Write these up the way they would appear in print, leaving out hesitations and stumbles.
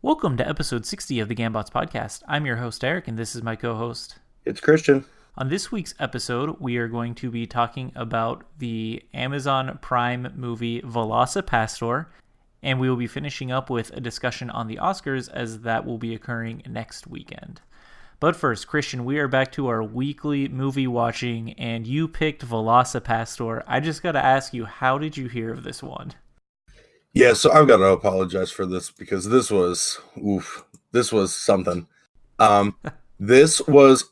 Welcome to episode 60 of the Gambots podcast. I'm your host, Eric, and this is my co-host. It's Christian. On this week's episode, we are going to be talking about the Amazon Prime movie VelociPastor, and we will be finishing up with a discussion on the Oscars, as that will be occurring next weekend. But first, Christian, we are back to our weekly movie watching, and you picked VelociPastor. I just got to ask you, how did you hear of this one? Yeah, so I've got to apologize for this because this was something. This was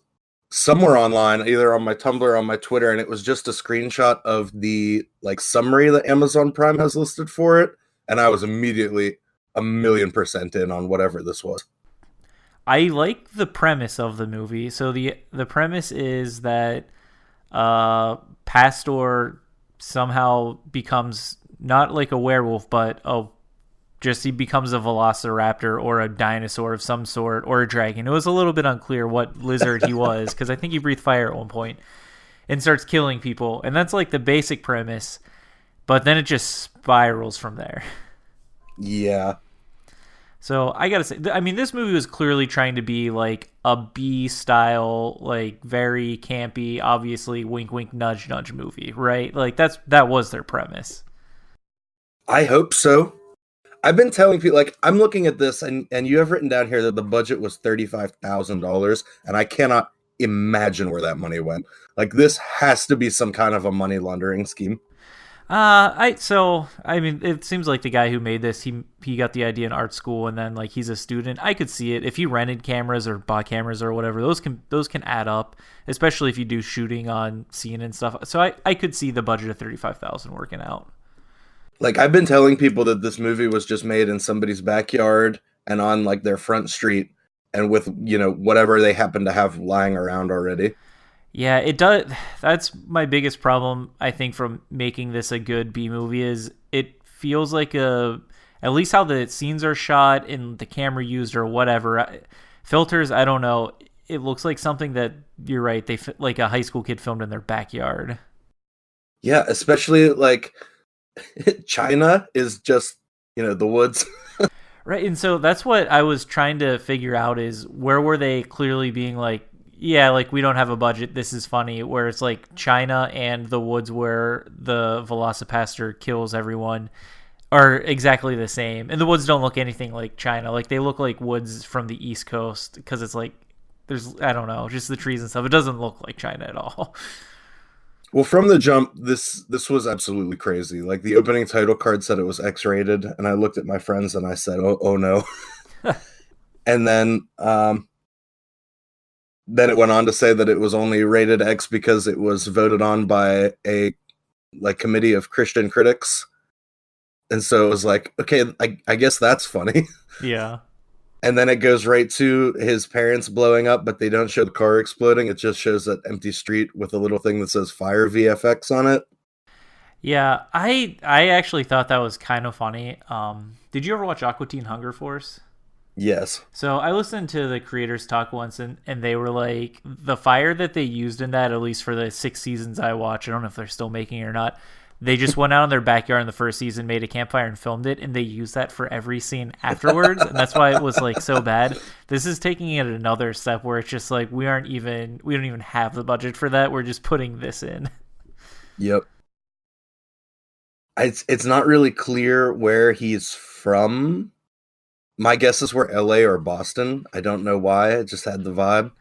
somewhere online, either on my Tumblr or on my Twitter, and it was just a screenshot of the summary that Amazon Prime has listed for it, and I was immediately 1,000,000% in on whatever this was. I like the premise of the movie. So the premise is that Pastor somehow becomes not like a werewolf, but he becomes a velociraptor or a dinosaur of some sort, or a dragon. It was a little bit unclear what lizard he was, because I think he breathed fire at one point, and starts killing people. And that's like the basic premise, but then it just spirals from there. Yeah. So I gotta say, I mean, this movie was clearly trying to be like a B-style, like very campy, obviously wink, wink, nudge, nudge movie, right? Like that was their premise. I hope so. I've been telling people, I'm looking at this, and you have written down here that the budget was $35,000, and I cannot imagine where that money went. This has to be some kind of a money laundering scheme. It seems like the guy who made this, he got the idea in art school, and then he's a student. I could see it if he rented cameras or bought cameras or whatever. Those can add up, especially if you do shooting on scene and stuff. So I could see the budget of $35,000 working out. I've been telling people that this movie was just made in somebody's backyard and on their front street, and with whatever they happen to have lying around already. Yeah, it does. That's my biggest problem, I think, from making this a good B movie, is it feels like at least how the scenes are shot and the camera used or whatever. Filters, I don't know. It looks like something that, you're right, they like a high school kid filmed in their backyard. Yeah, especially China is just, the woods. Right, and so that's what I was trying to figure out, is where were they clearly being we don't have a budget, this is funny, where it's China and the woods where the VelociPastor kills everyone are exactly the same. And the woods don't look anything like China. They look like woods from the East Coast, because it's there's, I don't know, just the trees and stuff. It doesn't look like China at all. Well, from the jump, this was absolutely crazy. The opening title card said it was X-rated, and I looked at my friends and I said, oh no. And then it went on to say that it was only rated X because it was voted on by a committee of Christian critics. And so it was okay, I guess that's funny. Yeah. And then it goes right to his parents blowing up, but they don't show the car exploding. It just shows that empty street with a little thing that says Fire VFX on it. Yeah, I actually thought that was kind of funny. Did you ever watch Aqua Teen Hunger Force? Yes. So I listened to the creators talk once, and they were like, the fire that they used in that, at least for the 6 seasons I watched, I don't know if they're still making it or not, they just went out in their backyard in the first season, made a campfire and filmed it, and they used that for every scene afterwards, and that's why it was so bad. This is taking it another step where it's just we don't even have the budget for that. We're just putting this in. Yep. It's not really clear where he's from. My guess is we're LA or Boston. I don't know why. I just had the vibe.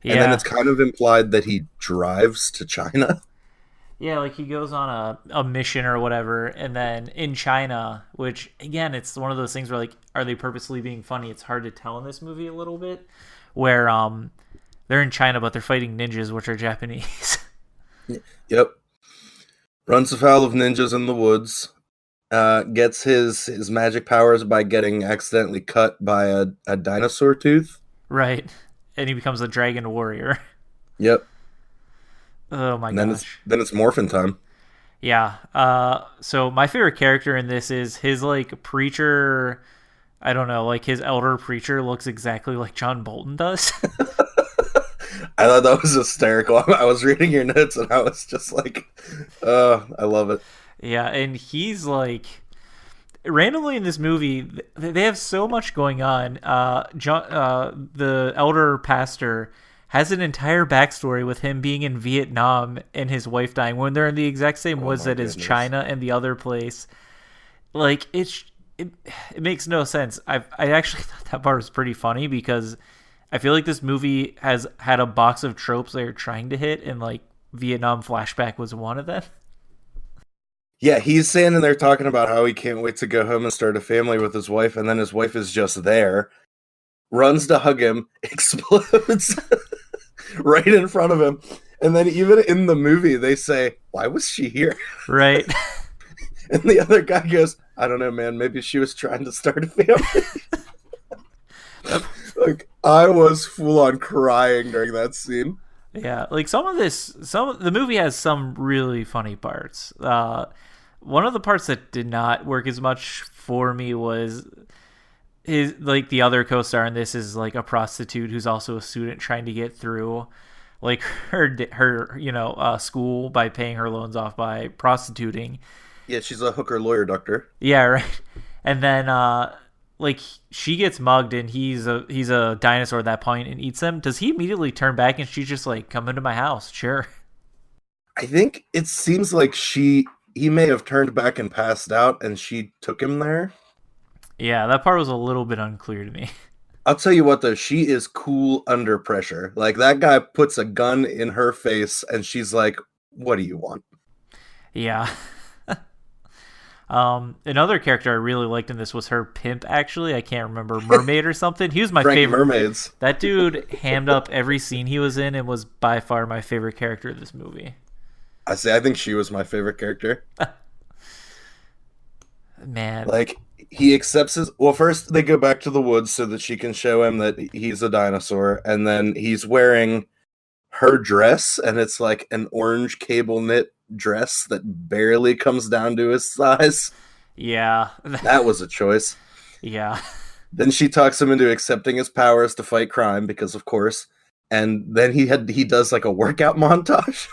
Yeah. And then it's kind of implied that he drives to China. Yeah, he goes on a mission or whatever, and then in China, which, again, it's one of those things where, are they purposely being funny? It's hard to tell in this movie a little bit, where they're in China, but they're fighting ninjas, which are Japanese. Yep. Runs afoul of ninjas in the woods, gets his magic powers by getting accidentally cut by a dinosaur tooth. Right. And he becomes a dragon warrior. Yep. Oh my And gosh. then it's morphin time. Yeah. So my favorite character in this is his like preacher. I don't know, like his elder preacher looks exactly like John Bolton does. I thought that was hysterical. I was reading your notes and I was just like, I love it. Yeah, and he's like randomly in this movie they have so much going on. The elder pastor has an entire backstory with him being in Vietnam and his wife dying when they're in the exact same woods that is China and the other place. Like it makes no sense. I actually thought that part was pretty funny because I feel like this movie has had a box of tropes they're trying to hit, and like Vietnam flashback was one of them. Yeah, he's standing there talking about how he can't wait to go home and start a family with his wife, and then his wife is just there, runs to hug him, explodes right in front of him. And then even in the movie, they say, "Why was she here?" Right. And the other guy goes, "I don't know, man. Maybe she was trying to start a family." Like, I was full on crying during that scene. Yeah, like the movie has some really funny parts. One of the parts that did not work as much for me was his like the other co-star in this is like a prostitute who's also a student trying to get through like her school by paying her loans off by prostituting. Yeah, she's a hooker lawyer doctor. Yeah, right. And then like she gets mugged and he's a dinosaur at that point and eats them. Does he immediately turn back and she's just like, "Come into my house, sure"? I think it seems like he may have turned back and passed out and she took him there. Yeah, that part was a little bit unclear to me. I'll tell you what though, she is cool under pressure. Like that guy puts a gun in her face and she's like, "What do you want?" Yeah. Another character I really liked in this was her pimp. Actually, I can't remember, mermaid or something. He was my favorite. Mermaids. That dude hammed up every scene he was in and was by far my favorite character of this movie. I think she was my favorite character. Man, like he accepts his. Well, first they go back to the woods so that she can show him that he's a dinosaur, and then he's wearing her dress, and it's like an orange cable knit dress that barely comes down to his size. Yeah. That was a choice. Yeah. Then she talks him into accepting his powers to fight crime because of course. And then he does like a workout montage.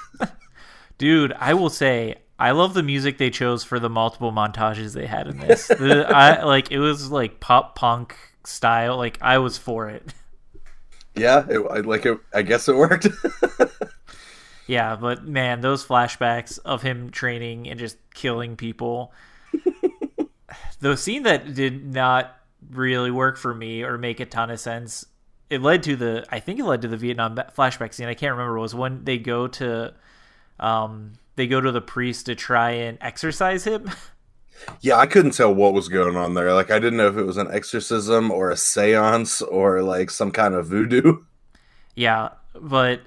Dude, I will say I love the music they chose for the multiple montages they had in this. It was like pop punk style. Like I was for it. Yeah, I guess it worked. Yeah, but man, those flashbacks of him training and just killing people. The scene that did not really work for me or make a ton of sense, I think it led to the Vietnam flashback scene. I can't remember. It was when they go to the priest to try and exorcise him. Yeah, I couldn't tell what was going on there. Like I didn't know if it was an exorcism or a seance or like some kind of voodoo. Yeah, but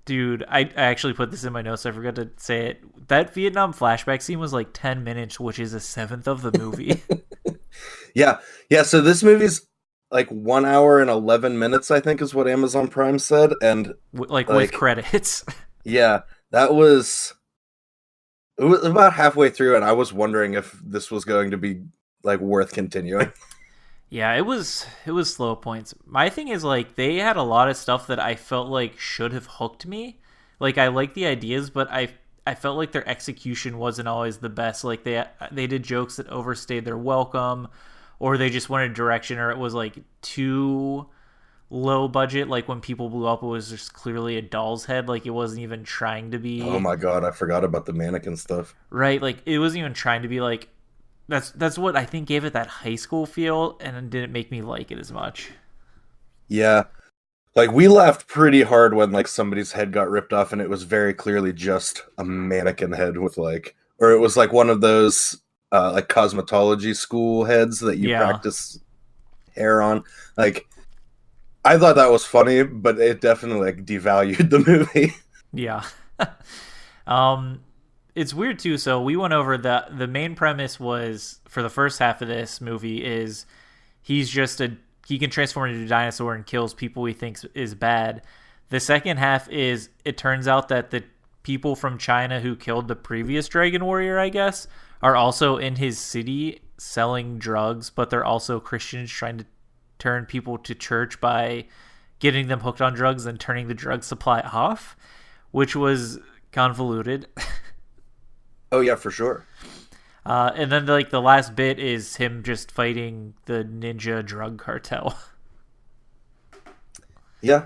dude, I actually put this in my notes. I forgot to say it. That Vietnam flashback scene was like 10 minutes, which is a seventh of the movie. Yeah. So this movie's like 1 hour and 11 minutes, I think is what Amazon Prime said. And with credits. Yeah, it was about halfway through and I was wondering if this was going to be like worth continuing. Yeah, it was slow points. My thing is like they had a lot of stuff that I felt like should have hooked me. Like I like the ideas, but I felt like their execution wasn't always the best. Like they did jokes that overstayed their welcome, or they just went a direction, or it was like too low budget. Like when people blew up, it was just clearly a doll's head. Like it wasn't even trying to be. Oh my god, I forgot about the mannequin stuff. Right, like it wasn't even trying to be like. That's what I think gave it that high school feel, and it didn't make me like it as much. Yeah, like we laughed pretty hard when like somebody's head got ripped off, and it was very clearly just a mannequin head with like, or it was like one of those like cosmetology school heads that you practice hair on. Like, I thought that was funny, but it definitely like devalued the movie. Yeah. it's weird too. So we went over the main premise was for the first half of this movie is he's just he can transform into a dinosaur and kills people he thinks is bad. The second half is it turns out that the people from China who killed the previous Dragon Warrior, I guess, are also in his city selling drugs, but they're also Christians trying to turn people to church by getting them hooked on drugs and turning the drug supply off, which was convoluted. Oh yeah, for sure. And then like the last bit is him just fighting the ninja drug cartel. Yeah.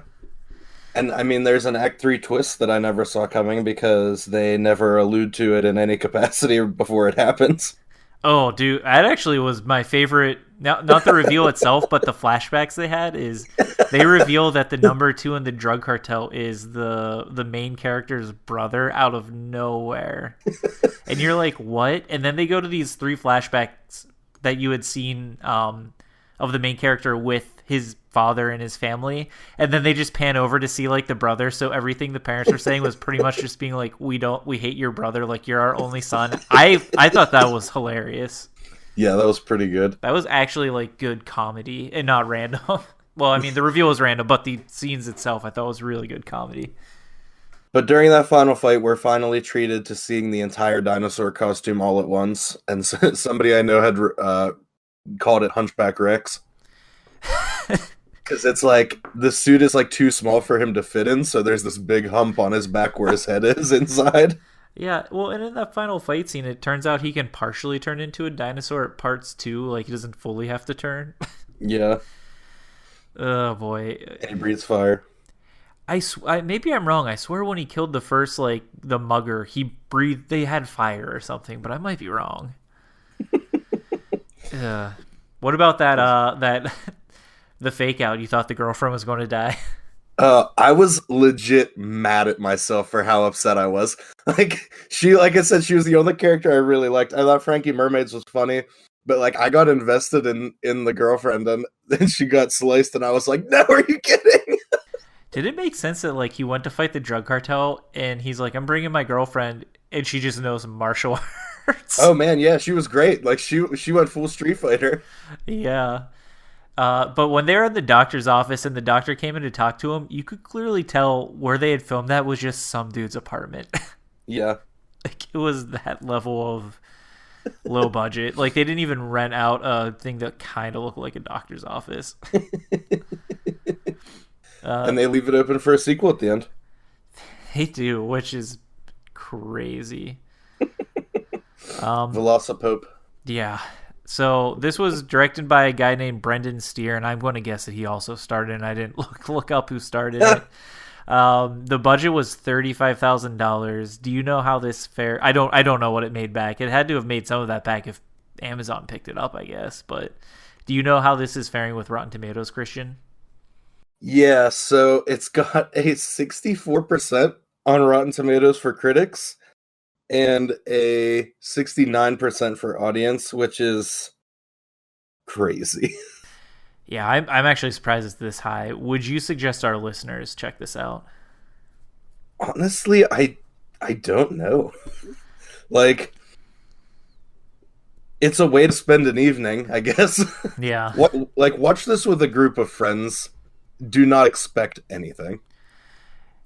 And I mean, there's an Act 3 twist that I never saw coming because they never allude to it in any capacity before it happens. Oh, dude, that actually was my favorite. Not the reveal itself, but the flashbacks they had is they reveal that the number 2 in the drug cartel is the main character's brother out of nowhere. And you're like, what? And then they go to these 3 flashbacks that you had seen of the main character with his father and his family, and then they just pan over to see like the brother, so everything the parents were saying was pretty much just being like, we hate your brother, like you're our only son. I thought that was hilarious. Yeah, that was pretty good. That was actually like good comedy and not random. Well, I mean the reveal was random, but the scenes itself I thought was really good comedy. But during that final fight, we're finally treated to seeing the entire dinosaur costume all at once, and somebody I know had called it Hunchback Rex. Because it's like the suit is like too small for him to fit in, so there's this big hump on his back where his head is inside. Yeah, well, and in that final fight scene, it turns out he can partially turn into a dinosaur at parts too. Like he doesn't fully have to turn. Yeah. Oh boy. And he breathes fire. Maybe I'm wrong. I swear when he killed the first like the mugger, he breathed. They had fire or something, but I might be wrong. What about that the fake out? You thought the girlfriend was going to die? I was legit mad at myself for how upset I was. Like I said, she was the only character I really liked. I thought Frankie Mermaids was funny, but like I got invested in the girlfriend, and then she got sliced, and I was like, no, are you kidding? Did it make sense that like he went to fight the drug cartel, and he's like, I'm bringing my girlfriend, and she just knows martial arts? Oh man, yeah, she was great. Like she went full Street Fighter. Yeah. But when they were in the doctor's office and the doctor came in to talk to him, you could clearly tell where they had filmed that was just some dude's apartment. Yeah. Like it was that level of low budget. Like they didn't even rent out a thing that kind of looked like a doctor's office. And they leave it open for a sequel at the end. They do, which is crazy. VelociPastor. Yeah. So this was directed by a guy named Brendan Steer, and I'm going to guess that he also starred in it. I didn't look up who starred in it. The budget was $35,000. Do you know how this fared? I don't know what it made back. It had to have made some of that back if Amazon picked it up, I guess. But do you know how this is faring with Rotten Tomatoes, Christian? Yeah, so it's got a 64% on Rotten Tomatoes for critics and a 69% for audience, which is crazy. Yeah, I'm actually surprised it's this high. Would you suggest our listeners check this out? Honestly, I don't know. Like, it's a way to spend an evening, I guess. Yeah. Watch this with a group of friends. Do not expect anything.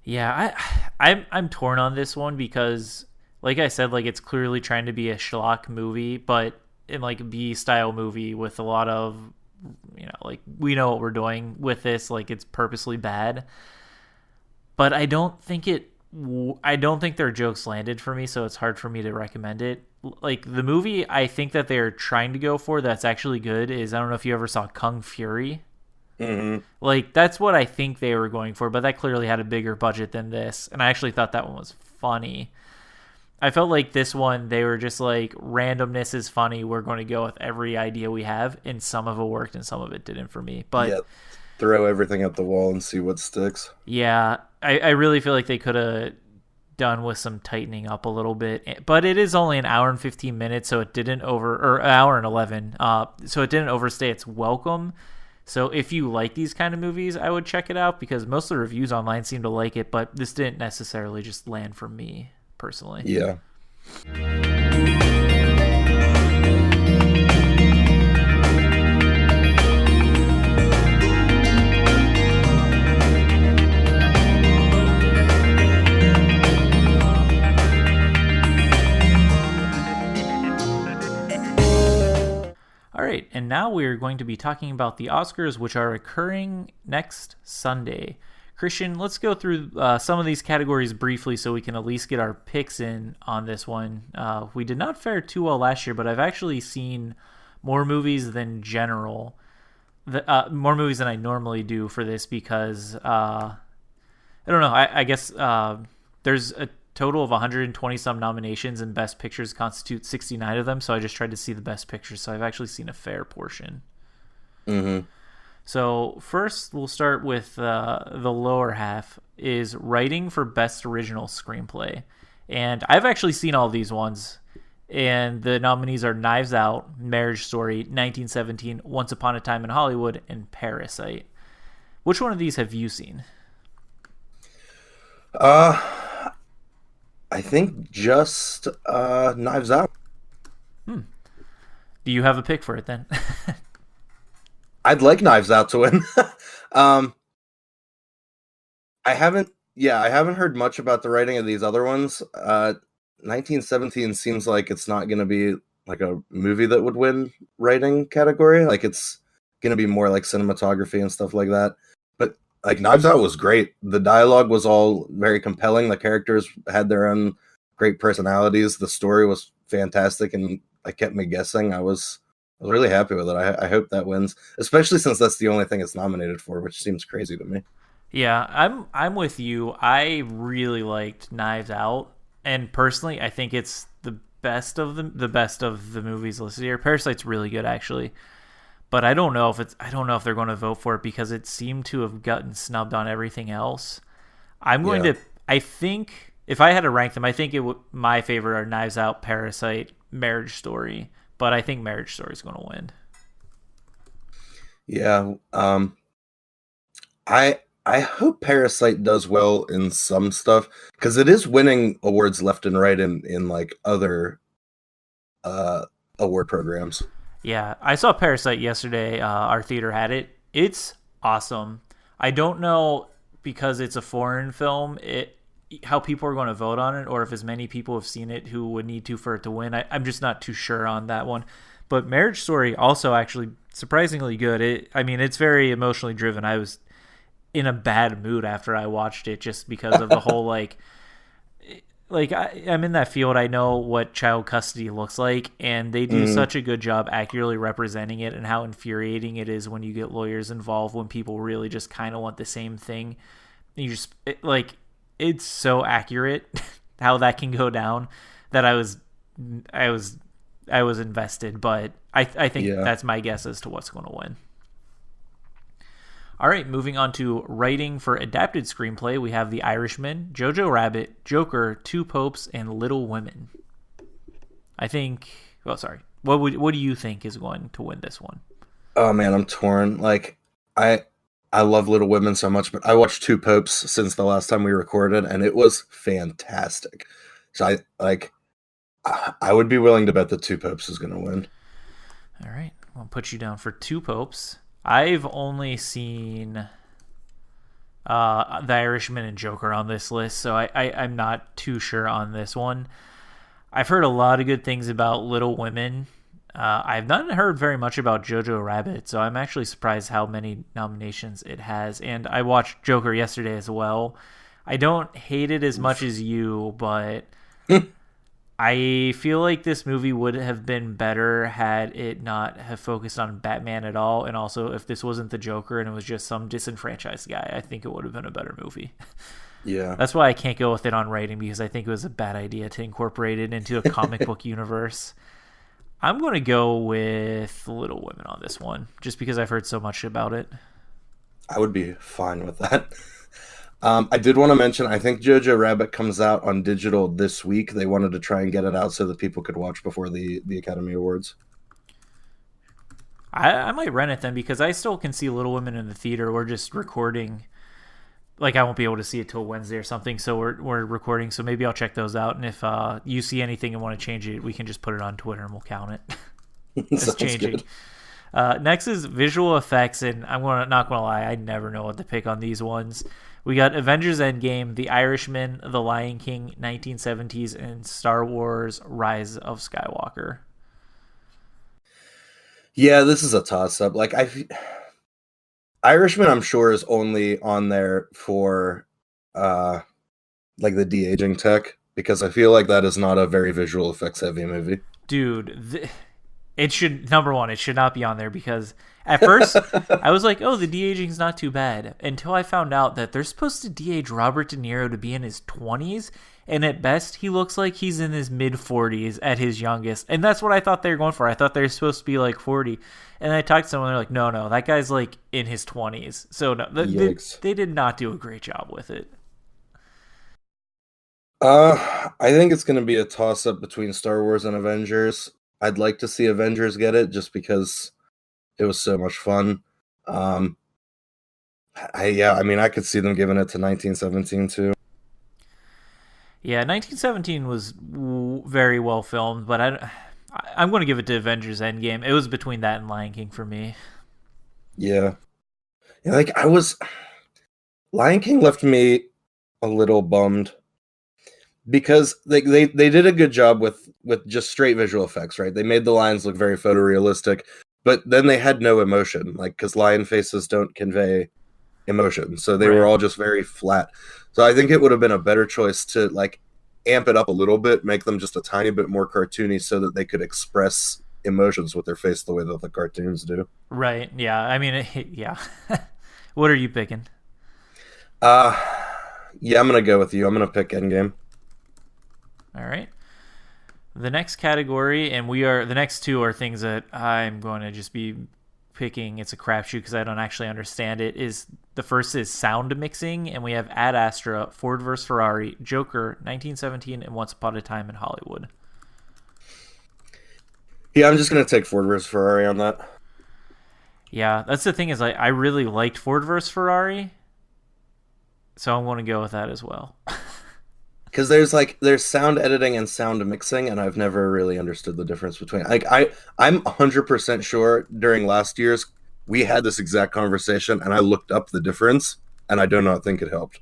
Yeah, I'm torn on this one because, like I said, like it's clearly trying to be a schlock movie, but in like a B-style movie with a lot of, like we know what we're doing with this. Like it's purposely bad, but I don't think their jokes landed for me, so it's hard for me to recommend it. Like the movie I think that they're trying to go for that's actually good is, I don't know if you ever saw Kung Fury. Mm-hmm. Like that's what I think they were going for, but that clearly had a bigger budget than this, and I actually thought that one was funny. I felt like this one, they were just like, randomness is funny, we're going to go with every idea we have, and some of it worked and some of it didn't for me. But yeah, throw everything at the wall and see what sticks. Yeah, I really feel like they could have done with some tightening up a little bit, but it is only an hour and 15 minutes, so it didn't or an hour and 11, so it didn't overstay its welcome. So if you like these kind of movies, I would check it out, because most of the reviews online seem to like it, but this didn't necessarily just land for me personally. Yeah. All right, and now we're going to be talking about the Oscars, which are occurring next Sunday. Christian, let's go through some of these categories briefly so we can at least get our picks in on this one. We did not fare too well last year, but I've actually seen more movies than general, more movies than I normally do for this because I don't know. I guess there's a total of 120 some nominations, and Best Pictures constitute 69 of them. So I just tried to see the Best Pictures. So I've actually seen a fair portion. Mm-hmm. So first, we'll start with the lower half is writing for Best Original Screenplay, and I've actually seen all these ones. And the nominees are Knives Out, Marriage Story, 1917, Once Upon a Time in Hollywood, and Parasite. Which one of these have you seen? I think just Knives Out. Do you have a pick for it then? I'd like Knives Out to win. I haven't heard much about the writing of these other ones. 1917 seems like it's not going to be like a movie that would win writing category. Like it's going to be more like cinematography and stuff like that. But like Knives Out was great. The dialogue was all very compelling. The characters had their own great personalities. The story was fantastic, and it kept me guessing. I was really happy with it. I hope that wins, especially since that's the only thing it's nominated for, which seems crazy to me. Yeah, I'm with you. I really liked Knives Out, and personally, I think it's the best of the movies listed here. Parasite's really good, actually, but I don't know if they're going to vote for it because it seemed to have gotten snubbed on everything else. I think if I had to rank them, I think my favorite are Knives Out, Parasite, Marriage Story. But I think Marriage Story is going to win. Yeah, I hope Parasite does well in some stuff because it is winning awards left and right in like other award programs. Yeah, I saw Parasite yesterday. Our theater had it. It's awesome. I don't know because it's a foreign film. How people are going to vote on it, or if as many people have seen it who would need to for it to win. I'm just not too sure on that one. But Marriage Story also actually surprisingly good. It's very emotionally driven. I was in a bad mood after I watched it just because of the whole I'm in that field. I know what child custody looks like, and they do such a good job accurately representing it and how infuriating it is when you get lawyers involved when people really just kind of want the same thing. It's so accurate how that can go down that I was invested, but I think that's my guess as to what's going to win. All right, moving on to writing for adapted screenplay, we have The Irishman, Jojo Rabbit, Joker, Two Popes, and Little Women. What do you think is going to win this one? Oh man, I'm torn. Like I love Little Women so much, but I watched Two Popes since the last time we recorded, and it was fantastic. So I would be willing to bet that Two Popes is going to win. All right, I'll put you down for Two Popes. I've only seen The Irishman and Joker on this list, so I'm not too sure on this one. I've heard a lot of good things about Little Women. I've not heard very much about Jojo Rabbit, so I'm actually surprised how many nominations it has. And I watched Joker yesterday as well. I don't hate it as much as you, but I feel like this movie would have been better had it not have focused on Batman at all. And also, if this wasn't the Joker and it was just some disenfranchised guy, I think it would have been a better movie. Yeah. That's why I can't go with it on writing, because I think it was a bad idea to incorporate it into a comic book universe. I'm going to go with Little Women on this one, just because I've heard so much about it. I would be fine with that. I did want to mention, I think Jojo Rabbit comes out on digital this week. They wanted to try and get it out so that people could watch before the Academy Awards. I might rent it then, because I still can see Little Women in the theater. We're just recording like I won't be able to see it till Wednesday or something. So we're recording. So maybe I'll check those out. And if you see anything and want to change it, we can just put it on Twitter and we'll count it as changing. Next is visual effects, and not gonna lie, I never know what to pick on these ones. We got Avengers Endgame, The Irishman, The Lion King, 1970s, and Star Wars: Rise of Skywalker. Yeah, this is a toss-up. Like Irishman, I'm sure, is only on there for like the de-aging tech, because I feel like that is not a very visual effects heavy movie. Dude, it should not be on there, because at first I was like, oh, the de-aging's not too bad, until I found out that they're supposed to de-age Robert De Niro to be in his 20s, and at best he looks like he's in his mid-40s at his youngest, and that's what I thought they were going for. I thought they were supposed to be like 40, and I talked to someone, they're like, no, that guy's like in his 20s, so no, they did not do a great job with it. I think it's going to be a toss-up between Star Wars and Avengers. I'd like to see Avengers get it, just because it was so much fun. I could see them giving it to 1917 too. Yeah, 1917 was very well filmed, but I'm going to give it to Avengers Endgame. It was between that and Lion King for me. Yeah, like Lion King left me a little bummed, because they did a good job with just straight visual effects, right? They made the lions look very photorealistic, but then they had no emotion, like, because lion faces don't convey emotion, so they were all just very flat. So I think it would have been a better choice to like amp it up a little bit, make them just a tiny bit more cartoony, so that they could express emotions with their face the way that the cartoons do. Right. Yeah. I mean, yeah. What are you picking? Yeah, I'm gonna go with you. I'm gonna pick Endgame. All right. The next category, and the next two are things that I'm going to just be picking. It's a crapshoot because I don't actually understand it. The first is sound mixing, and we have Ad Astra, Ford vs. Ferrari, Joker, 1917, and Once Upon a Time in Hollywood. Yeah, I'm just going to take Ford vs. Ferrari on that. Yeah, that's the thing, is I really liked Ford vs. Ferrari, so I'm going to go with that as well. Because there's sound editing and sound mixing, and I've never really understood the difference between. Like I'm 100% sure during last year's we had this exact conversation, and I looked up the difference, and I do not think it helped.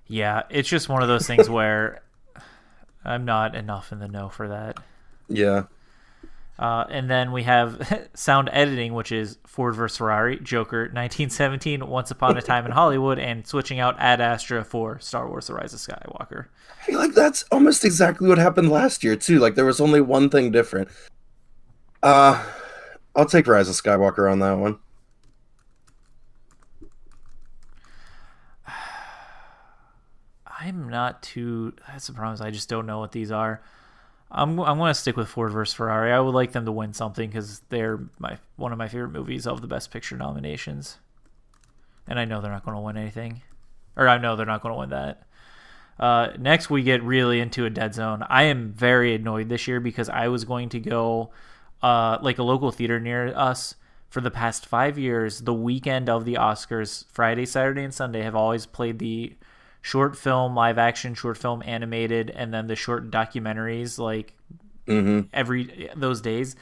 Yeah, it's just one of those things where I'm not enough in the know for that. Yeah. And then we have sound editing, which is Ford vs. Ferrari, Joker, 1917, Once Upon a Time in Hollywood, and switching out Ad Astra for Star Wars: The Rise of Skywalker. I feel like that's almost exactly what happened last year too. Like there was only one thing different. I'll take Rise of Skywalker on that one. I'm not too. That's the problem. I just don't know what these are. I'm going to stick with Ford vs. Ferrari. I would like them to win something because they're one of my favorite movies of the Best Picture nominations. And I know they're not going to win anything. Or I know they're not going to win that. Next, we get really into a dead zone. I am very annoyed this year because I was going to go like a local theater near us. For the past 5 years, the weekend of the Oscars, Friday, Saturday, and Sunday, have always played the short film, live action, short film, animated, and then the short documentaries like every those days.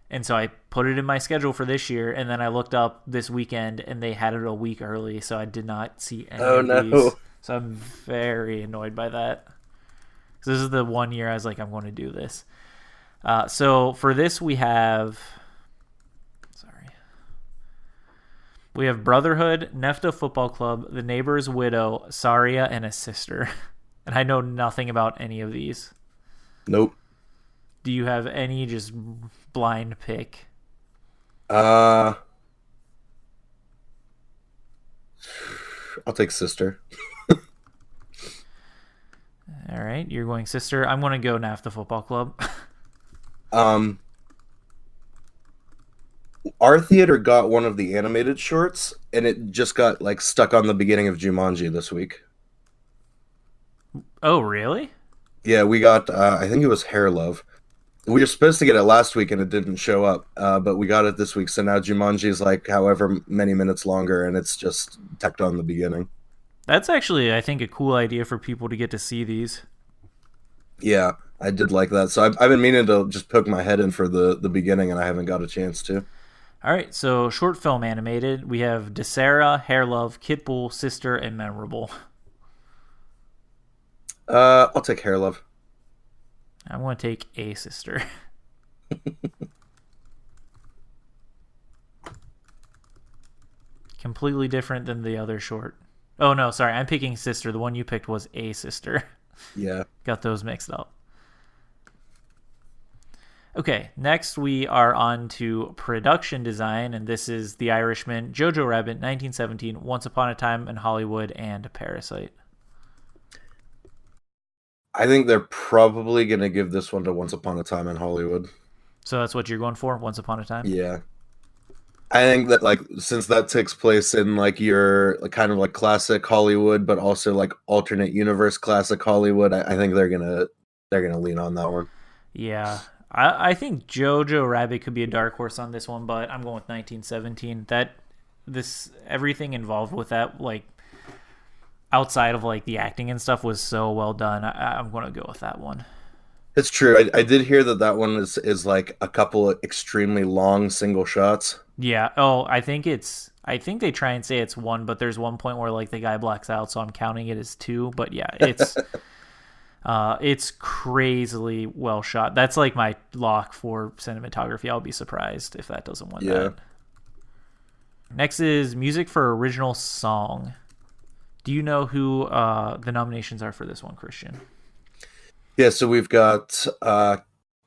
And so I put it in my schedule for this year, and then I looked up this weekend and they had it a week early, so I did not see any of these. So I'm very annoyed by that. So this is the 1 year I was like, I'm going to do this. So for this we have Brotherhood, Nefta Football Club, The Neighbor's Widow, Saria, and A Sister. And I know nothing about any of these. Nope. Do you have any just blind pick? I'll take Sister. All right, you're going Sister. I'm going to go Nefta Football Club. Our theater got one of the animated shorts, and it just got like stuck on the beginning of Jumanji this week. Oh, really? Yeah, we got, I think it was Hair Love. We were supposed to get it last week, and it didn't show up, but we got it this week, so now Jumanji is like however many minutes longer, and it's just tacked on the beginning. That's actually, I think, a cool idea for people to get to see these. Yeah, I did like that. So I've been meaning to just poke my head in for the beginning, and I haven't got a chance to. All right, so short film animated. We have Desera, Hair Love, Kit Bull, Sister, and Memorable. I'll take Hair Love. I'm going to take A Sister. Completely different than the other short. Oh, no, sorry. I'm picking Sister. The one you picked was A Sister. Yeah. Got those mixed up. Okay, next we are on to production design, and this is The Irishman, Jojo Rabbit, 1917, Once Upon a Time in Hollywood, and Parasite. I think they're probably going to give this one to Once Upon a Time in Hollywood. So that's what you're going for, Once Upon a Time? Yeah. I think that, like, since that takes place in, like, your kind of like classic Hollywood, but also like alternate universe classic Hollywood, I think they're gonna lean on that one. Yeah. I think Jojo Rabbit could be a dark horse on this one, but I'm going with 1917. Everything involved with that, like, outside of like the acting and stuff, was so well done. I'm going to go with that one. It's true. I did hear that one is like a couple of extremely long single shots. Yeah. Oh, I think they try and say it's one, but there's one point where like the guy blacks out, so I'm counting it as two. But yeah, it's crazily well shot. That's like my lock for cinematography. I'll be surprised if that doesn't win that. Next is music for original song. Do you know who the nominations are for this one, Christian? Yeah, so we've got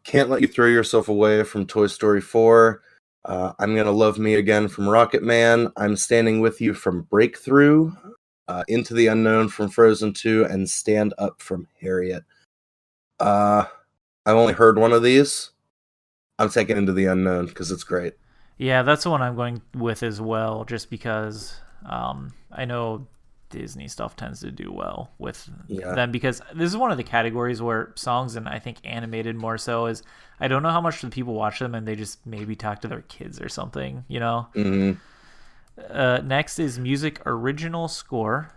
Can't Let You Throw Yourself Away from Toy Story 4, I'm Gonna Love Me Again from Rocket Man, I'm Standing With You from Breakthrough, Into the Unknown from Frozen 2, and Stand Up from Harriet. I've only heard one of these. I'm taking Into the Unknown because it's great. Yeah, that's the one I'm going with as well, just because I know Disney stuff tends to do well with them, because this is one of the categories where songs, and I think animated more so, is I don't know how much the people watch them and they just maybe talk to their kids or something, you know? Mm-hmm. Next is music original score.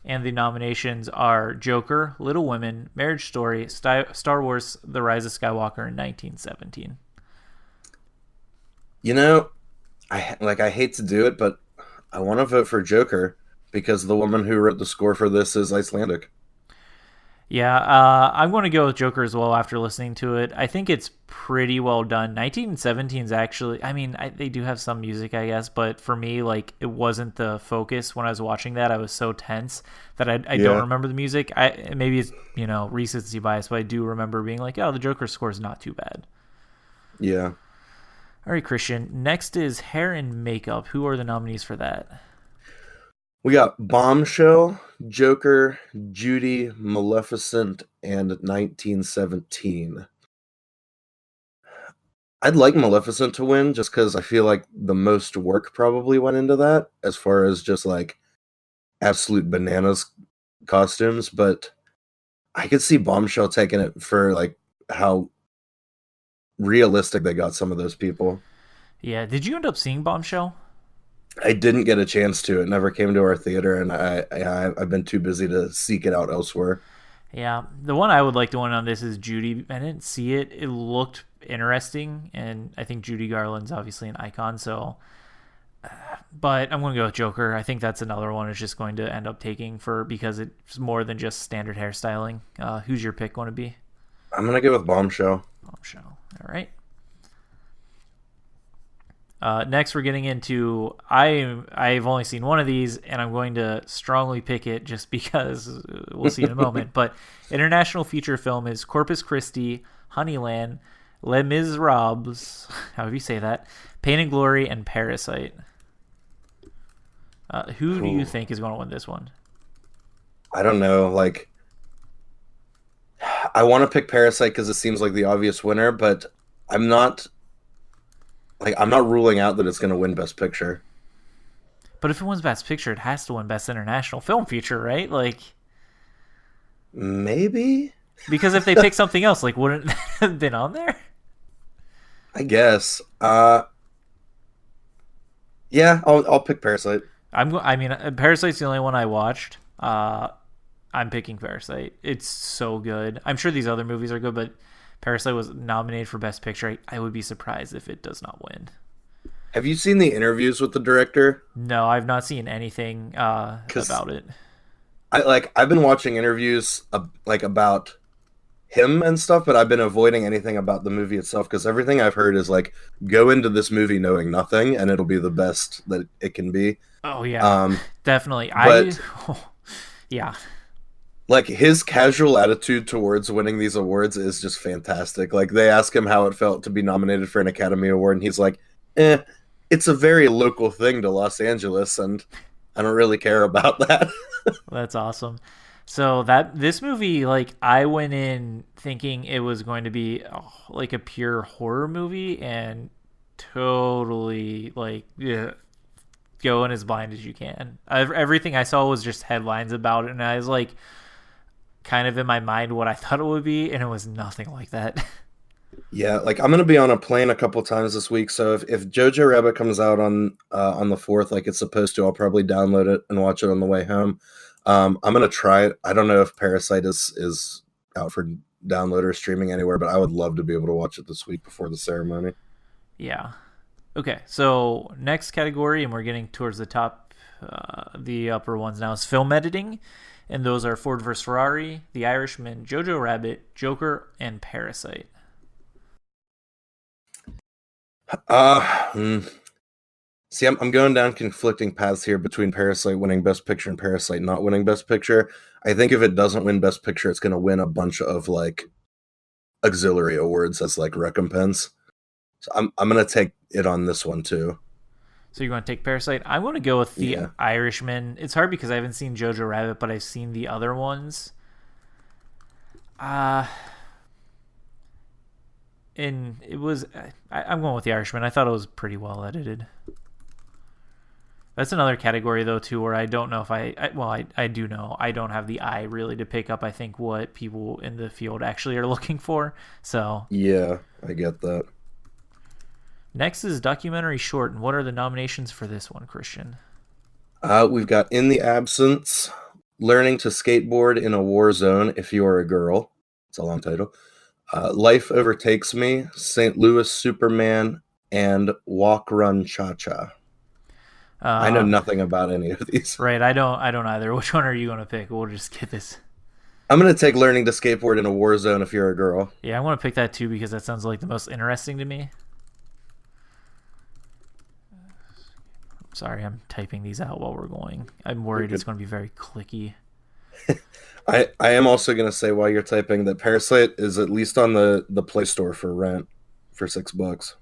And the nominations are Joker, Little Women, Marriage Story, Star Wars, The Rise of Skywalker, and 1917. You know, I hate to do it, but I want to vote for Joker because the woman who wrote the score for this is Icelandic. Yeah, I'm going to go with Joker as well after listening to it. I think it's pretty well done. 1917 is actually, I mean, they do have some music, I guess, but for me, like, it wasn't the focus when I was watching that. I was so tense that I don't remember the music. Maybe it's, recency bias, but I do remember being like, oh, the Joker score is not too bad. Yeah. All right, Christian. Next is hair and makeup. Who are the nominees for that? We got Bombshell, Joker, Judy, Maleficent, and 1917. I'd like Maleficent to win just because I feel like the most work probably went into that as far as just like absolute bananas costumes, but I could see Bombshell taking it for like how realistic they got some of those people. Yeah. Did you end up seeing Bombshell? I didn't get a chance to. It never came to our theater, and I've been too busy to seek it out elsewhere. Yeah, the one I would like to win on this is Judy. I didn't see it. It looked interesting, and I think Judy Garland's obviously an icon. So, but I'm going to go with Joker. I think that's another one it's just going to end up taking because it's more than just standard hairstyling. Who's your pick going to be? I'm going to go with Bombshell. Bombshell. All right. Next, we're getting into I've only seen one of these, and I'm going to strongly pick it just because we'll see in a moment. But international feature film is Corpus Christi, Honeyland, Les Miserables, however you say that, Pain and Glory, and Parasite. Who do you think is going to win this one? I don't know. Like, I want to pick Parasite because it seems like the obvious winner, but I'm not ruling out that it's going to win Best Picture. But if it wins Best Picture, it has to win Best International Film Feature, right? Like, maybe? Because if they pick something else, like, wouldn't that have been on there? I guess. Yeah, I'll pick Parasite. I mean, Parasite's the only one I watched. I'm picking Parasite. It's so good. I'm sure these other movies are good, but Parasite was nominated for Best Picture. I would be surprised if it does not win. Have you seen the interviews with the director? No, I've not seen anything Because about it. I've been watching interviews like about him and stuff, but I've been avoiding anything about the movie itself because everything I've heard is like go into this movie knowing nothing and it'll be the best that it can be. Oh yeah, definitely. But Yeah. like his casual attitude towards winning these awards is just fantastic. Like they ask him how it felt to be nominated for an Academy Award, and he's like, it's a very local thing to Los Angeles, and I don't really care about that. That's awesome. So this movie, like, I went in thinking it was going to be like a pure horror movie, and totally like, yeah, go in as blind as you can. Everything I saw was just headlines about it, and I was like, kind of in my mind what I thought it would be, and it was nothing like that. Yeah, like I'm gonna be on a plane a couple times this week, so if Jojo Rabbit comes out on the 4th, like it's supposed to, I'll probably download it and watch it on the way home. I'm gonna try it. I don't know if Parasite is out for download or streaming anywhere, but I would love to be able to watch it this week before the ceremony. Yeah. Okay, so next category, and we're getting towards the top, the upper ones now, is film editing. And those are Ford vs. Ferrari, The Irishman, Jojo Rabbit, Joker, and Parasite. See, I'm going down conflicting paths here between Parasite winning Best Picture and Parasite not winning Best Picture. I think if it doesn't win Best Picture, it's going to win a bunch of like auxiliary awards as like recompense. So I'm going to take it on this one too. So you're going to take Parasite? I'm going to go with The Irishman. It's hard because I haven't seen Jojo Rabbit, but I've seen the other ones. And it was... I'm going with The Irishman. I thought it was pretty well edited. That's another category, though, too, where I don't know if I do know. I don't have the eye, really, to pick up, I think, what people in the field actually are looking for. So... Yeah, I get that. Next is documentary short, and what are the nominations for this one, Christian? We've got In the Absence, Learning to Skateboard in a War Zone If You Are a Girl. It's a long title. Life Overtakes Me, St. Louis Superman, and Walk, Run, Cha-Cha. I know nothing about any of these. Right, I don't either. Which one are you going to pick? We'll just get this. I'm going to take Learning to Skateboard in a War Zone If You're a Girl. Yeah, I want to pick that too because that sounds like the most interesting to me. Sorry, I'm typing these out while we're going. I'm worried it's going to be very clicky. I am also going to say while you're typing that Parasite is at least on the Play Store for rent for $6.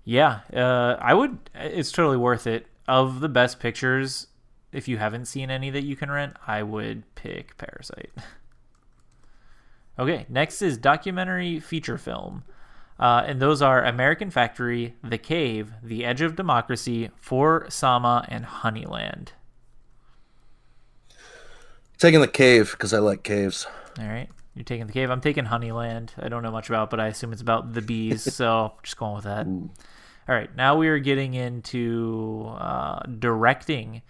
Yeah, I would. It's totally worth it. Of the best pictures, if you haven't seen any that you can rent, I would pick Parasite. Okay, next is documentary feature film. And those are American Factory, The Cave, The Edge of Democracy, For Sama, and Honeyland. Taking The Cave because I like caves. All right. You're taking The Cave. I'm taking Honeyland. I don't know much about it, but I assume it's about the bees, so just going with that. Ooh. All right. Now we are getting into directing.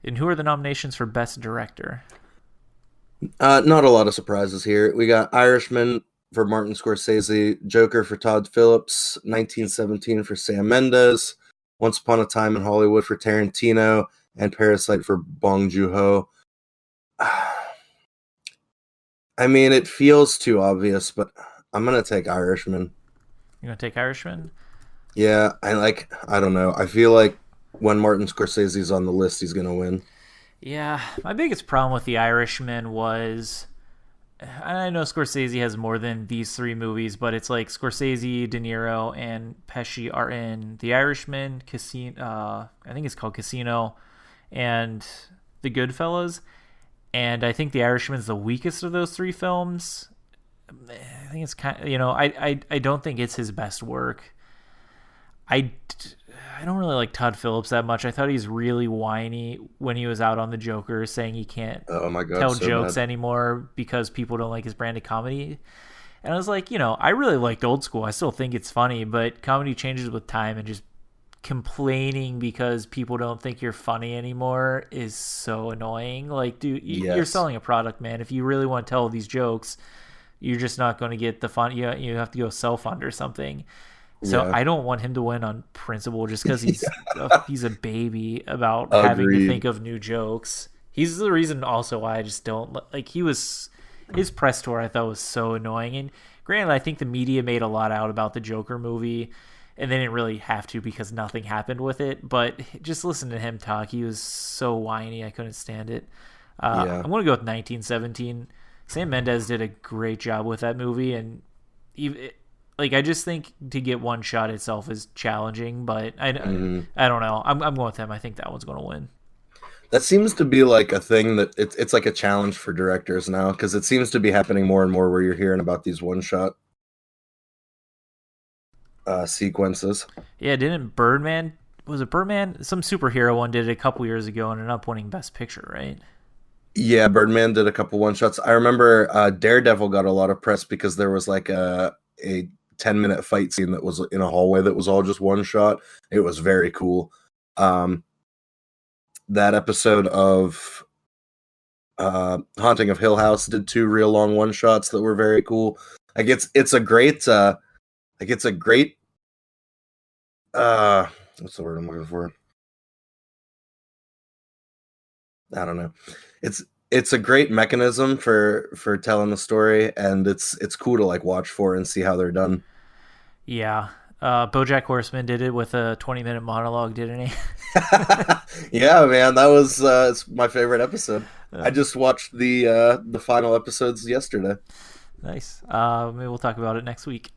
And who are the nominations for Best Director? Not a lot of surprises here. We got Irishman for Martin Scorsese, Joker for Todd Phillips, 1917 for Sam Mendes, Once Upon a Time in Hollywood for Tarantino, and Parasite for Bong Joon-ho. I mean, it feels too obvious, but I'm going to take Irishman. You're going to take Irishman? Yeah, I don't know. I feel like when Martin Scorsese's on the list, he's going to win. Yeah, my biggest problem with The Irishman was... I know Scorsese has more than these three movies, but it's like Scorsese, De Niro, and Pesci are in The Irishman, Casino. I think it's called Casino, and The Goodfellas. And I think The Irishman's the weakest of those three films. I think it's kind of, I don't think it's his best work. I don't really like Todd Phillips that much. I thought he's really whiny when he was out on the Joker saying he can't tell jokes anymore because people don't like his brand of comedy. And I was like, I really liked Old School. I still think it's funny, but comedy changes with time, and just complaining because people don't think you're funny anymore is so annoying. Like, dude, you're Yes. selling a product, man. If you really want to tell these jokes, you're just not going to get the fun. You have to go self-fund or something. So Yeah. I don't want him to win on principle just because he's a baby about having to Agreed. think of new jokes. He's the reason also why I just don't like. His press tour I thought was so annoying. And granted, I think the media made a lot out about the Joker movie, and they didn't really have to because nothing happened with it. But just listen to him talk. He was so whiny. I couldn't stand it. Yeah. I'm gonna go with 1917. Sam Mendes did a great job with that movie, and even like I just think to get one shot itself is challenging, but I don't know. I'm going with him. I think that one's going to win. That seems to be like a thing that it's like a challenge for directors now because it seems to be happening more and more where you're hearing about these one shot sequences. Yeah, didn't Birdman, was it Birdman? Some superhero one did it a couple years ago and ended up winning Best Picture, right? Yeah, Birdman did a couple one shots. I remember Daredevil got a lot of press because there was like a 10-minute fight scene that was in a hallway that was all just one shot. It was very cool. That episode of Haunting of Hill House did 2 real long one shots that were very cool. Like it's a great what's the word I'm looking for? I don't know. It's a great mechanism for telling the story, and it's cool to like watch for and see how they're done. Yeah. BoJack Horseman did it with a 20-minute monologue, didn't he? Yeah, man, that was it's my favorite episode. I just watched the final episodes yesterday. Nice. Maybe we'll talk about it next week.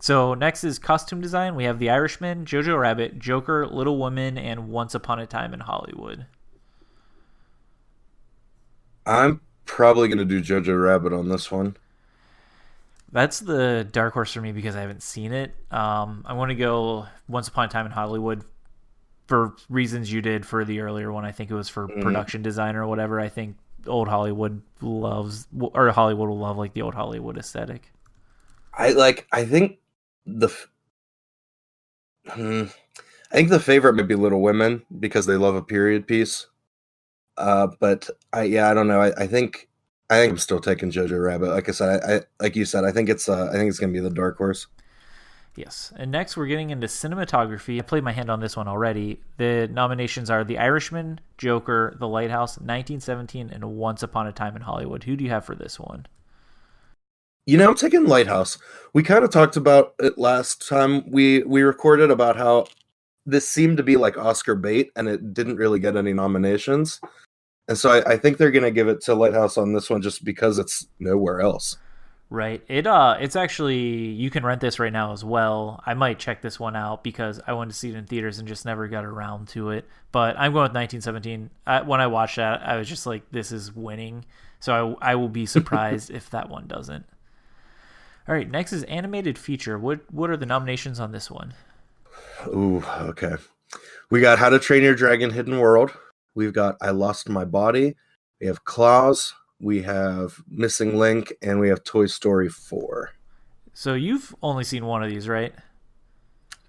So next is costume design. We have The Irishman, Jojo Rabbit, Joker, Little Women, and Once Upon a Time in Hollywood. I'm probably gonna do Jojo Rabbit on this one. That's the dark horse for me because I haven't seen it. I want to go Once Upon a Time in Hollywood for reasons you did for the earlier one. I think it was for production design or whatever. I think old Hollywood loves, or Hollywood will love like the old Hollywood aesthetic. I think the I think the favorite might be Little Women because they love a period piece. But I don't know. I think I'm still taking Jojo Rabbit. Like I said, I like you said, I think it's gonna be the dark horse. Yes. And next we're getting into cinematography. I played my hand on this one already. The nominations are The Irishman, Joker, The Lighthouse, 1917, and Once Upon a Time in Hollywood. Who do you have for this one? You know, I'm taking Lighthouse. We kind of talked about it last time we recorded about how this seemed to be like Oscar bait and it didn't really get any nominations. And so I think they're going to give it to Lighthouse on this one just because it's nowhere else. Right. It's actually, you can rent this right now as well. I might check this one out because I wanted to see it in theaters and just never got around to it. But I'm going with 1917. When I watched that, I was just like, this is winning. So I will be surprised if that one doesn't. All right, next is animated feature. What are the nominations on this one? Ooh, okay. We got How to Train Your Dragon Hidden World. We've got I Lost My Body. We have Klaus. We have Missing Link, and we have Toy Story 4. So you've only seen one of these, right?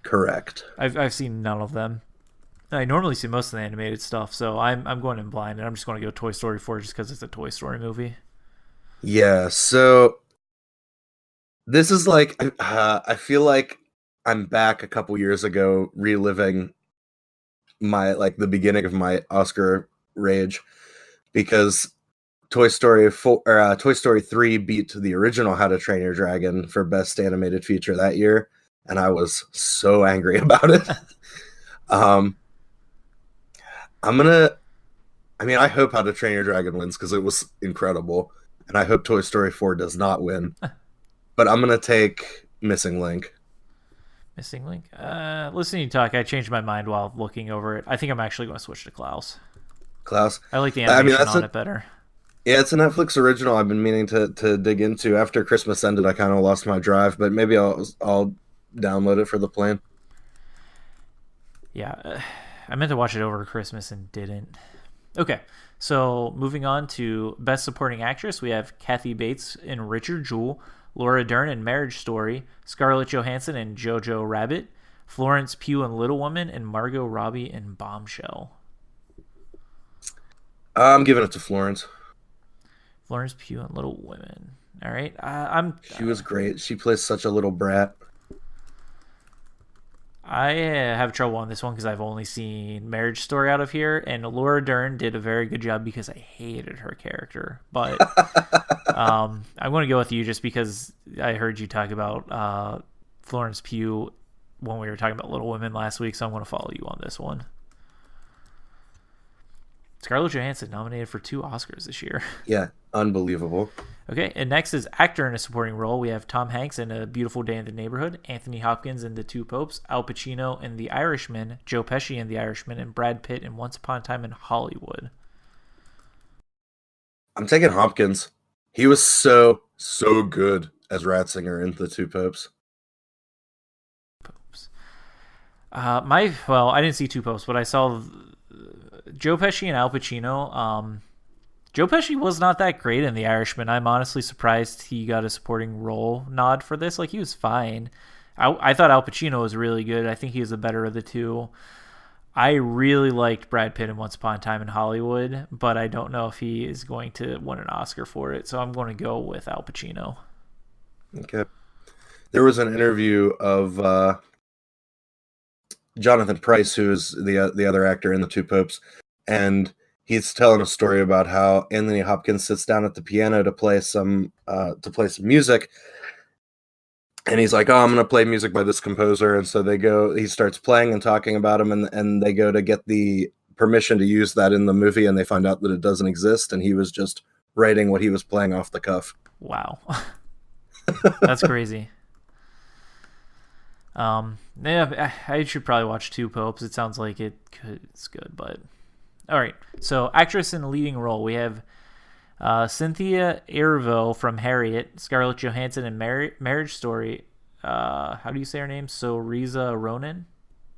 Correct. I've seen none of them. I normally see most of the animated stuff, so I'm going in blind, and I'm just going to go Toy Story 4 just because it's a Toy Story movie. Yeah, so this is like I feel like I'm back a couple years ago reliving my the beginning of my Oscar rage because Toy Story 4 or Toy Story 3 beat the original How to Train Your Dragon for best animated feature that year, and I was so angry about it. I hope How to Train Your Dragon wins because it was incredible, and I hope Toy Story 4 does not win. But I'm gonna take Missing Link. Missing Link. Listening to you talk, I changed my mind while looking over it. I think I'm actually going to switch to Klaus. Klaus. I like the animation on it better. Yeah, it's a Netflix original I've been meaning to dig into. After Christmas ended, I kind of lost my drive, but maybe I'll download it for the plane. Yeah, I meant to watch it over Christmas and didn't. Okay, so moving on to Best Supporting Actress, we have Kathy Bates in Richard Jewell, Laura Dern in Marriage Story, Scarlett Johansson in Jojo Rabbit, Florence Pugh in Little Women, and Margot Robbie in Bombshell. I'm giving it to Florence. Florence Pugh in Little Women. All right. She was great. She plays such a little brat. I have trouble on this one because I've only seen Marriage Story out of here, and Laura Dern did a very good job because I hated her character. But I'm going to go with you just because I heard you talk about Florence Pugh when we were talking about Little Women last week, so I'm going to follow you on this one. Scarlett Johansson nominated for 2 Oscars this year. Yeah, unbelievable. Okay, and next is actor in a supporting role. We have Tom Hanks in A Beautiful Day in the Neighborhood, Anthony Hopkins in The Two Popes, Al Pacino in The Irishman, Joe Pesci in The Irishman, and Brad Pitt in Once Upon a Time in Hollywood. I'm taking Hopkins. He was so good as Ratzinger in The Two Popes. I didn't see Two Popes, but I saw Joe Pesci and Al Pacino. Joe Pesci was not that great in The Irishman. I'm honestly surprised he got a supporting role nod for this. Like, he was fine. I thought Al Pacino was really good. I think he was the better of the two. I really liked Brad Pitt in Once Upon a Time in Hollywood, but I don't know if he is going to win an Oscar for it, so I'm going to go with Al Pacino. Okay. There was an interview of Jonathan Pryce, who is the other actor in The Two Popes, and he's telling a story about how Anthony Hopkins sits down at the piano to play some music, and he's like, "Oh, I'm going to play music by this composer." And so he starts playing and talking about him, and they go to get the permission to use that in the movie, and they find out that it doesn't exist, and he was just writing what he was playing off the cuff. Wow. That's crazy. Yeah, I should probably watch Two Popes. It sounds like it's good, but all right. So, actress in a leading role, we have Cynthia Erivo from Harriet, Scarlett Johansson in Marriage Story. How do you say her name? Saoirse Ronan.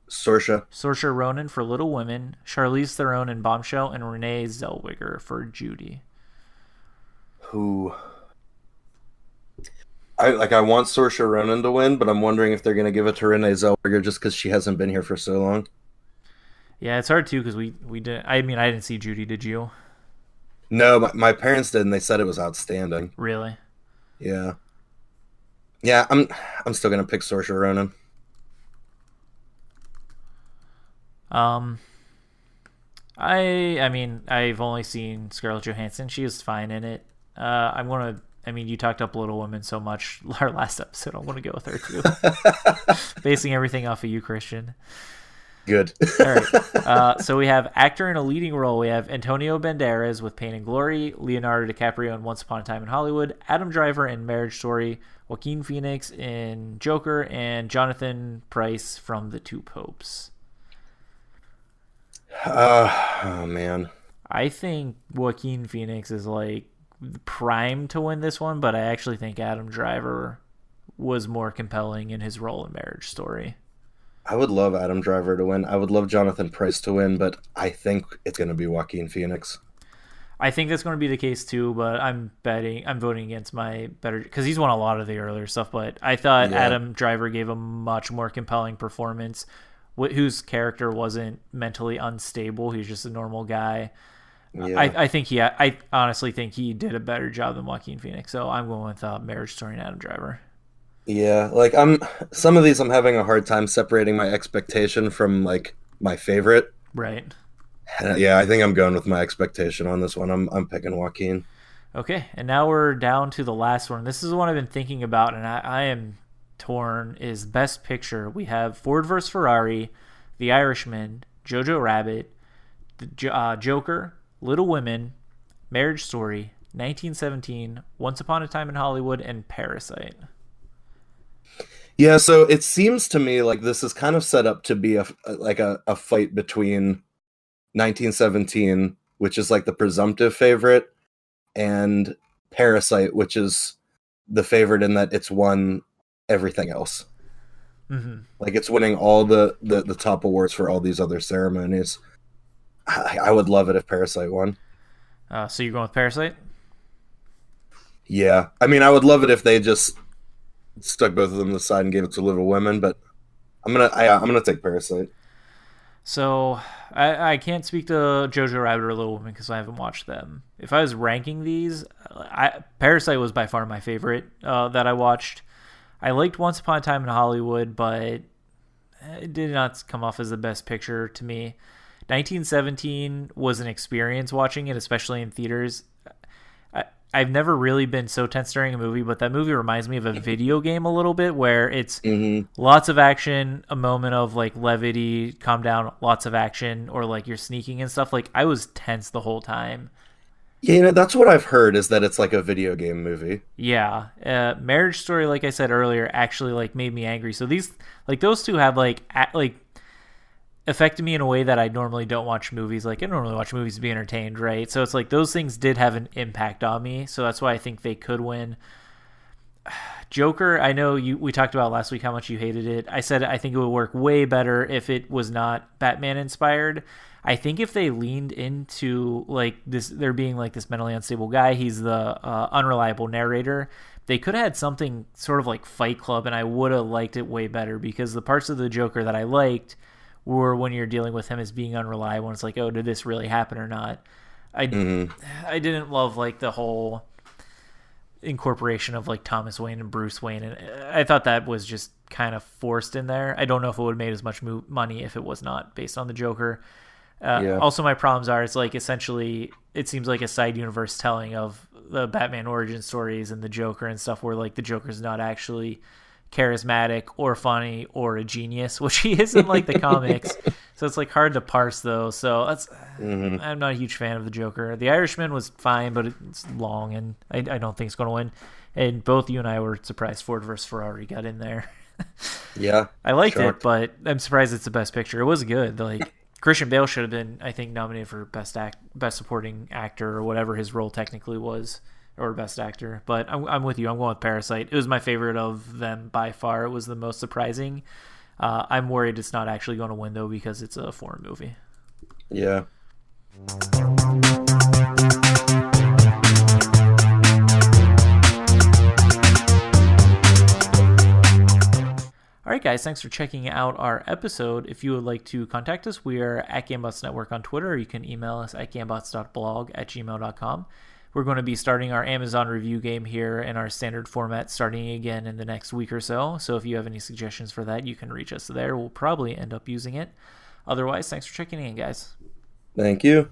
Saoirse Ronan for Little Women, Charlize Theron in Bombshell, and Renee Zellweger for Judy. Who? I want Saoirse Ronan to win, but I'm wondering if they're going to give it to Renee Zellweger just because she hasn't been here for so long. Yeah, it's hard too because we didn't. I mean, I didn't see Judy. Did you? No, my parents did, and they said it was outstanding. Really? Yeah. Yeah, I'm still going to pick Saoirse Ronan. I mean, I've only seen Scarlett Johansson. She was fine in it. I mean, you talked up Little Women so much our last episode. I want to go with her too. Basing everything off of you, Christian. Good. All right. So we have actor in a leading role. We have Antonio Banderas with Pain and Glory, Leonardo DiCaprio in Once Upon a Time in Hollywood, Adam Driver in Marriage Story, Joaquin Phoenix in Joker, and Jonathan Pryce from The Two Popes. Oh, man. I think Joaquin Phoenix is like primed to win this one, but I actually think Adam Driver was more compelling in his role in Marriage Story. I would love Adam Driver to win. I would love Jonathan Pryce to win, but I think it's going to be Joaquin Phoenix. I think that's going to be the case too, but I'm voting against my better because he's won a lot of the earlier stuff. But I thought Adam Driver gave a much more compelling performance, whose character wasn't mentally unstable. He was just a normal guy. Yeah. I honestly think he did a better job than Joaquin Phoenix. So I'm going with Marriage Story and Adam Driver. Yeah, like some of these I'm having a hard time separating my expectation from like my favorite. Right. Yeah, I think I'm going with my expectation on this one. I'm picking Joaquin. Okay, and now we're down to the last one. This is the one I've been thinking about, and I am torn. Is Best Picture. We have Ford vs. Ferrari, The Irishman, Jojo Rabbit, Joker, Little Women, Marriage Story, 1917, Once Upon a Time in Hollywood, and Parasite. Yeah, so it seems to me like this is kind of set up to be a fight between 1917, which is like the presumptive favorite, and Parasite, which is the favorite in that it's won everything else. Mm-hmm. Like it's winning all the top awards for all these other ceremonies. I would love it if Parasite won. So you're going with Parasite? Yeah. I mean, I would love it if they just stuck both of them to the side and gave it to Little Women, but I'm gonna take Parasite. So I can't speak to Jojo Rabbit or Little Women because I haven't watched them. If I was ranking these, Parasite was by far my favorite that I watched. I liked Once Upon a Time in Hollywood, but it did not come off as the best picture to me. 1917 was an experience watching it, especially in theaters. I've never really been so tense during a movie, but that movie reminds me of a video game a little bit, where it's lots of action, a moment of like levity, calm down, lots of action, or like you're sneaking and stuff. Like I was tense the whole time. Yeah, that's what I've heard, is that it's like a video game movie. Yeah, Marriage Story, like I said earlier, actually like made me angry. So these, like those two have like affected me in a way that I normally don't watch movies. Like I normally watch movies to be entertained, right? So it's like those things did have an impact on me. So that's why I think they could win. Joker, I know we talked about last week how much you hated it. I said I think it would work way better if it was not Batman inspired. I think if they leaned into like this, there being like this mentally unstable guy, he's the unreliable narrator. They could have had something sort of like Fight Club, and I would have liked it way better, because the parts of the Joker that I liked were when you're dealing with him as being unreliable. And it's like, oh, did this really happen or not? I didn't love like the whole incorporation of like Thomas Wayne and Bruce Wayne, and I thought that was just kind of forced in there. I don't know if it would have made as much money if it was not based on the Joker. Also, my problems are, it's like essentially it seems like a side universe telling of the Batman origin stories and the Joker and stuff, where like the Joker's not actually charismatic or funny or a genius, which he is in like the comics. So it's like hard to parse though. So that's I'm not a huge fan of the Joker. The Irishman was fine, but it's long, and I don't think it's going to win. And both you and I were surprised Ford versus Ferrari got in there. Yeah, I liked it, but I'm surprised it's the best picture. It was good. Like Christian Bale should have been, I think, nominated for best supporting actor or whatever his role technically was, or best actor. But I'm with you. I'm going with Parasite. It was my favorite of them by far. It was the most surprising. I'm worried it's not actually going to win though, because it's a foreign movie. Yeah. All right, guys, thanks for checking out our episode. If you would like to contact us, we are at Gambots Network on Twitter, or you can email us at gambots.blog@gmail.com. We're going to be starting our Amazon review game here in our standard format starting again in the next week or so. So if you have any suggestions for that, you can reach us there. We'll probably end up using it. Otherwise, thanks for checking in, guys. Thank you.